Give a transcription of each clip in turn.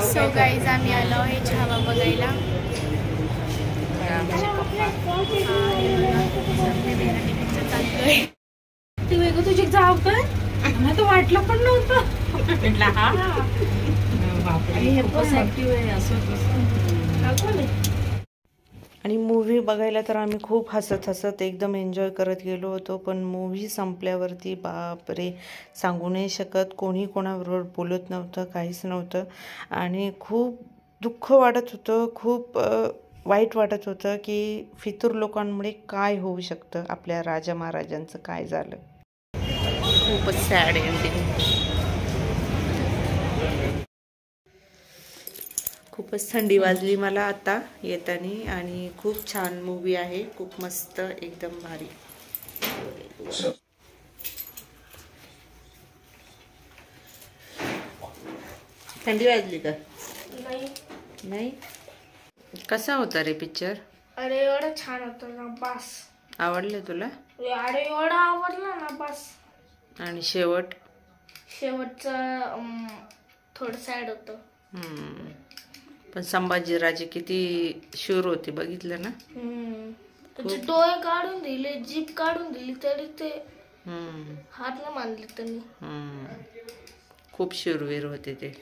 So guys आम्ही आलो आहे छावा बघायला. तुझी जाव काय मला तर वाटलं पण नव्हतं. आणि मूव्ही बघायला तर आम्ही खूप हसत एकदम एन्जॉय करत गेलो होतो. पण मूव्ही संपल्यावरती बापरे सांगू नाही शकत, कोणी कोणाबरोबर बोलत नव्हतं, काहीच नव्हतं. आणि खूप दुःख वाटत होतं, खूप वाईट वाटत होतं की फितूर लोकांमुळे काय होऊ शकतं, आपल्या राजा महाराजांचं काय झालं. खूपच सॅड एंडिंग. खूपच थंडी वाजली मला आता येताना. आणि खूप छान मूवी आहे, खूप मस्त एकदम भारी. थंडी वाजली का? नाही. कसा होता रे पिक्चर? अरे एवढं छान होतं ना बस. आवडले तुला? अरे एवढा आवडला ना बस. आणि शेवटचं थोडं सॅड होतं. पण संभाजीराजे किती शूर होते बघितलं ना. त्याचे डोळे काढून दिले, जीभ काढून दिली तरी ते हात न मानले त्यांनी. खूप शूरवीर होते ते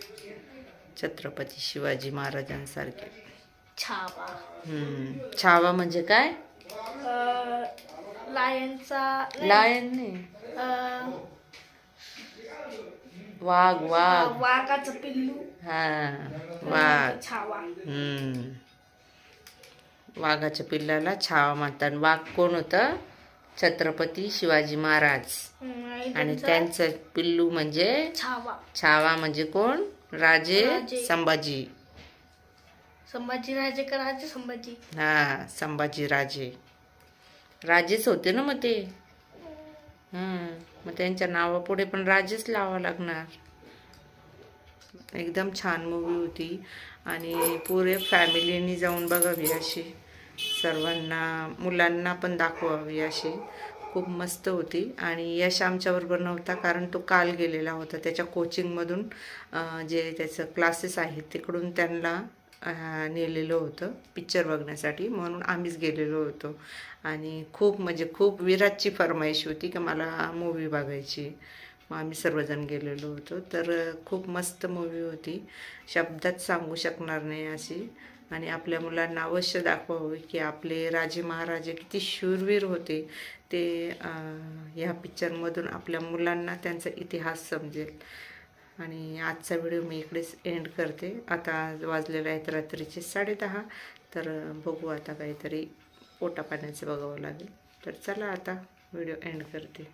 छत्रपती शिवाजी महाराजांसारखे. छावा. छावा म्हणजे काय? लायन नाही, वाघाचं पिल्लू. वाघ. छावा. वाघाच्या पिल्लाला छावा म्हणतात. वाघ कोण होतं? छत्रपती शिवाजी महाराज. आणि त्यांचं पिल्लू म्हणजे छावा म्हणजे कोण? राजे संभाजी. संभाजीराजे का राजे संभाजी? संभाजी राजेच होते ना मग ते. मग त्यांच्या नावापुढे पण राजेच लावा लागणार. एकदम छान मूवी होती आणि पुरे फॅमिलीनी जाऊन बघावी अशी, सर्वांना मुलांना पण दाखवावी अशी. खूप मस्त होती. आणि यश आमच्याबरोबर नव्हता कारण तो काल गेलेला होता त्याच्या कोचिंगमधून. जे त्याचं क्लासेस आहेत तिकडून त्यांना नेलेलं होतं पिक्चर बघण्यासाठी, म्हणून आम्हीच गेलेलो होतो. आणि खूप म्हणजे खूप विराटची फरमाईश होती की मला मूवी बघायची. मग आम्ही सर्वजण गेलेलो होतो. तर खूप मस्त मूवी होती, शब्दात सांगू शकणार नाही अशी. आणि आपल्या मुलांना अवश्य दाखवावे की आपले राजे महाराजे किती शूरवीर होते ते. ह्या पिक्चरमधून आपल्या मुलांना त्यांचा इतिहास समजेल. आणि आजचा व्हिडिओ मी इकडेच एंड करते. आता वाजलेले आहेत रात्रीचे 10:30. तर बघू आता काहीतरी पोटापाण्याचं बघावं लागेल. तर चला आता व्हिडिओ एंड करते.